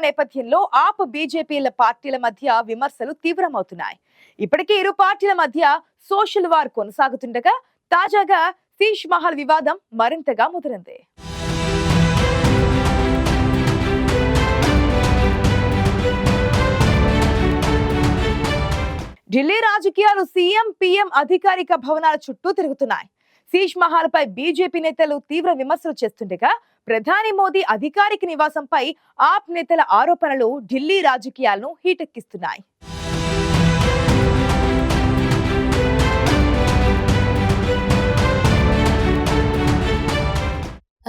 నేపథ్యంలో ఆప్ బీజేపీల పార్టీల మధ్య విమర్శలు తీవ్రమవుతున్నాయి. ఇప్పటికే ఇరు పార్టీల మధ్య సోషల్ వార్ కొనసాగుతుండగా తాజాగా శీష్ మహల్ వివాదం మరింతగా ముదిరింది. ఢిల్లీ రాజకీయాలు సీఎం పీఎం అధికారిక భవనాల చుట్టూ తిరుగుతున్నాయి. శీష్ మహల్ పై బీజేపీ నేతలు తీవ్ర విమర్శలు చేస్తుండగా ప్రధాని మోదీ అధికారిక నివాసంపై ఆప్ నేతల ఆరోపణలు ఢిల్లీ రాజకీయాలను హీటెక్కిస్తున్నాయి.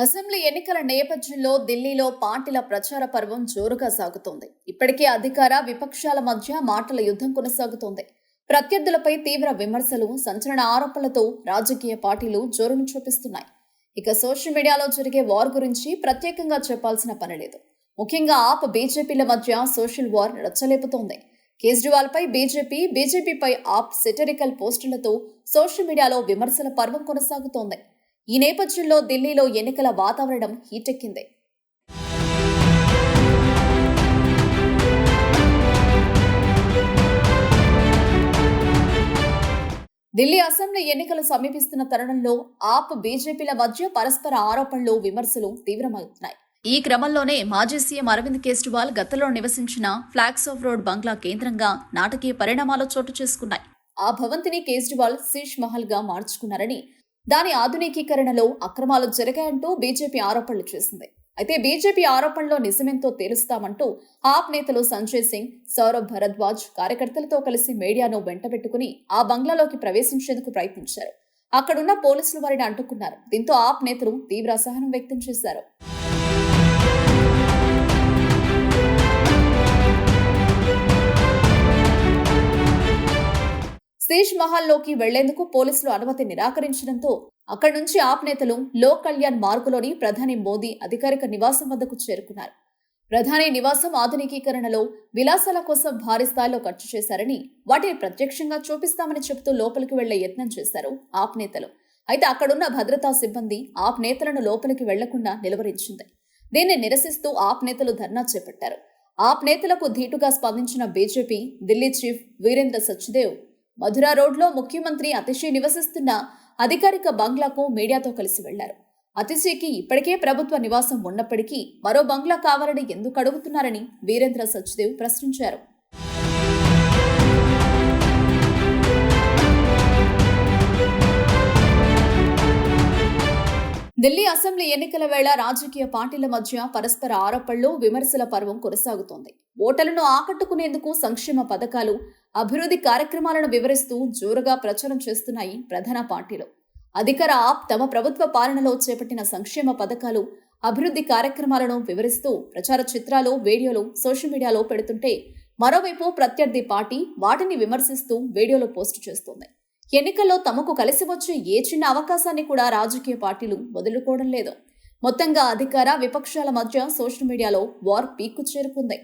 అసెంబ్లీ ఎన్నికల నేపథ్యంలో ఢిల్లీలో పార్టీల ప్రచార పర్వం జోరుగా సాగుతోంది. ఇప్పటికే అధికార విపక్షాల మధ్య మాటల యుద్ధం కొనసాగుతోంది. ప్రత్యర్థులపై తీవ్ర విమర్శలు, సంచలన ఆరోపణలతో రాజకీయ పార్టీలు జోరును చూపిస్తున్నాయి. ఇక సోషల్ మీడియాలో జరిగే వార్ గురించి ప్రత్యేకంగా చెప్పాల్సిన పనిలేదు. ముఖ్యంగా ఆప్ బీజేపీల మధ్య సోషల్ వార్ రచ్చలేపుతోంది. కేజ్రీవాల్ పై బీజేపీపై ఆప్ సెటరికల్ పోస్టులతో సోషల్ మీడియాలో విమర్శల పర్వం కొనసాగుతోంది. ఈ నేపథ్యంలో ఢిల్లీలో ఎన్నికల వాతావరణం హీటెక్కింది. ఢిల్లీ అసెంబ్లీ ఎన్నికలు సమీపిస్తున్న తరుణంలో ఆప్ బీజేపీల మధ్య పరస్పర ఆరోపణలు, విమర్శలు తీవ్రమవుతున్నాయి. ఈ క్రమంలోనే మాజీ సీఎం అరవింద్ కేజ్రీవాల్ గతంలో నివసించిన ఫ్లాగ్స్ ఆఫ్ రోడ్ బంగ్లా కేంద్రంగా నాటకీయ పరిణామాలు చోటు చేసుకున్నాయి. ఆ భవంతిని కేజ్రీవాల్ శీష్ మహల్ గా మార్చుకున్నారని, దాని ఆధునికీకరణలో అక్రమాలు జరిగాయంటూ బీజేపీ ఆరోపణలు చేసింది. అయితే బీజేపీ ఆరోపణలో నిజమెంతో తేలుస్తామంటూ ఆప్ నేతలు సంజయ్ సింగ్, సౌరభ్ భరద్వాజ్ కార్యకర్తలతో కలిసి మీడియాను వెంటబెట్టుకుని ఆ బంగ్లాలోకి ప్రవేశించేందుకు ప్రయత్నించారు. అక్కడున్న పోలీసులు వారిని అడ్డుకున్నారు. దీంతో ఆప్ నేతలు తీవ్ర అసహనం వ్యక్తం చేశారు. శీష్ మహల్లోకి వెళ్లేందుకు పోలీసులు అనుమతి నిరాకరించడంతో అక్కడి నుంచి ఆప్ నేతలు లోక్ కళ్యాణ్ మార్గులోని ప్రధాని మోదీ అధికారిక నివాసం వద్దకు చేరుకున్నారు. ప్రధాని నివాసం ఆధునికీకరణలో విలాసాల కోసం భారీ స్థాయిలో ఖర్చు చేశారని, వాటిని ప్రత్యక్షంగా చూపిస్తామని చెబుతూ లోపలికి వెళ్లే యత్నం చేశారు ఆప్ నేతలు. అయితే అక్కడున్న భద్రతా సిబ్బంది ఆప్ నేతలను లోపలికి వెళ్లకుండా నిలువరించింది. దీన్ని నిరసిస్తూ ఆప్ నేతలు ధర్నా చేపట్టారు. ఆప్ నేతలకు ధీటుగా స్పందించిన బీజేపీ ఢిల్లీ చీఫ్ వీరేంద్ర సచ్దేవ్ మధురా రోడ్లో ముఖ్యమంత్రి అతిషి నివసిస్తున్న అధికారిక బంగ్లాకు మీడియాతో కలిసి వెళ్లారు. అతిషికి ఇప్పటికే ప్రభుత్వ నివాసం ఉన్నప్పటికీ మరో బంగ్లా కావాలని ఎందుకు అడుగుతున్నారని వీరేంద్ర సచ్దేవ్ ప్రశ్నించారు. ఢిల్లీ అసెంబ్లీ ఎన్నికల వేళ రాజకీయ పార్టీల మధ్య పరస్పర ఆరోపణలు, విమర్శల పర్వం కొనసాగుతోంది. ఓటర్లను ఆకట్టుకునేందుకు సంక్షేమ పథకాలు, అభివృద్ధి కార్యక్రమాలను వివరిస్తూ జోరుగా ప్రచారం చేస్తున్నాయి ప్రధాన పార్టీలు. అధికార ఆప్ తమ ప్రభుత్వ పాలనలో చేపట్టిన సంక్షేమ పథకాలు, అభివృద్ధి కార్యక్రమాలను వివరిస్తూ ప్రచార చిత్రాలు, వీడియోలు సోషల్ మీడియాలో పెడుతుంటే, మరోవైపు ప్రత్యర్థి పార్టీ వాటిని విమర్శిస్తూ వీడియోలు పోస్టు చేస్తోంది. ఎన్నికల్లో తమకు కలిసి వచ్చే ఏ చిన్న అవకాశాన్ని కూడా రాజకీయ పార్టీలు వదులుకోవడం లేదు. మొత్తంగా అధికార విపక్షాల మధ్య సోషల్ మీడియాలో వార్ పీక్కు చేరుకుంది.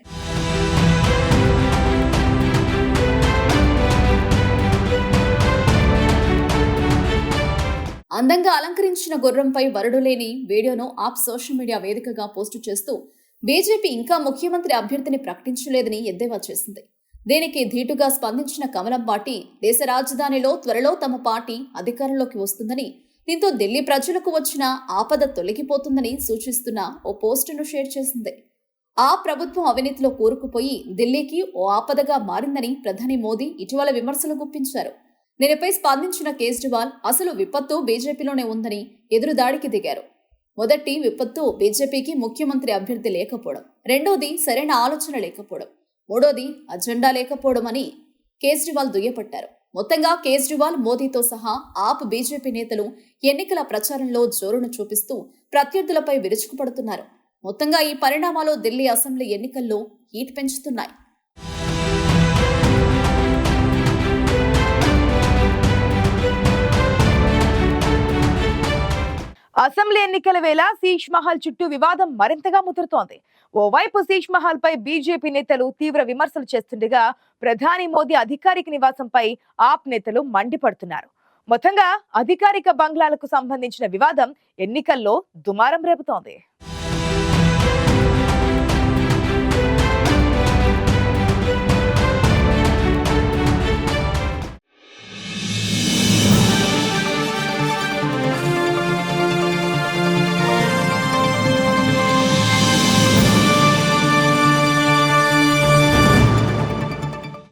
అందంగా అలంకరించిన గుర్రంపై వరుడు లేని వీడియోను ఆప్ సోషల్ మీడియా వేదికగా పోస్టు చేస్తూ బీజేపీ ఇంకా ముఖ్యమంత్రి అభ్యర్థిని ప్రకటించలేదని ఎద్దేవా చేసింది. దీనికి ధీటుగా స్పందించిన కమలం పార్టీ దేశ రాజధానిలో త్వరలో తమ పార్టీ అధికారంలోకి వస్తుందని, దీంతో ఢిల్లీ ప్రజలకు వచ్చిన ఆపద తొలగిపోతుందని సూచిస్తున్న ఓ పోస్టును షేర్ చేసింది. ఆ ప్రభుత్వం అవినీతిలో కూరుకుపోయి ఢిల్లీకి ఓ ఆపదగా మారిందని ప్రధాని మోదీ ఇటీవల విమర్శలు గుప్పించారు. దీనిపై స్పందించిన కేజ్రీవాల్ అసలు విపత్తు బీజేపీలోనే ఉందని ఎదురుదాడికి దిగారు. మొదటి విపత్తు బీజేపీకి ముఖ్యమంత్రి అభ్యర్థి లేకపోవడం, రెండోది సరైన ఆలోచన లేకపోవడం, మూడోది అజెండా లేకపోవడం అని కేజ్రీవాల్ దుయ్యపట్టారు. మొత్తంగా కేజ్రీవాల్, మోదీతో సహా ఆప్ బీజేపీ నేతలు ఎన్నికల ప్రచారంలో జోరును చూపిస్తూ ప్రత్యర్థులపై విరుచుకుపడుతున్నారు. మొత్తంగా ఈ పరిణామాలు ఢిల్లీ అసెంబ్లీ ఎన్నికల్లో హీట్ పెంచుతున్నాయి. అసెంబ్లీ ఎన్నికల వేళ శీష్ మహల్ చుట్టూ వివాదం మరింతగా ముదురుతోంది. ఓవైపు శీష్ మహల్ పై బీజేపీ నేతలు తీవ్ర విమర్శలు చేస్తుండగా ప్రధాని మోదీ అధికారిక నివాసంపై ఆప్ నేతలు మండిపడుతున్నారు. మొత్తంగా అధికారిక బంగ్లాలకు సంబంధించిన వివాదం ఎన్నికల్లో దుమారం రేపుతోంది.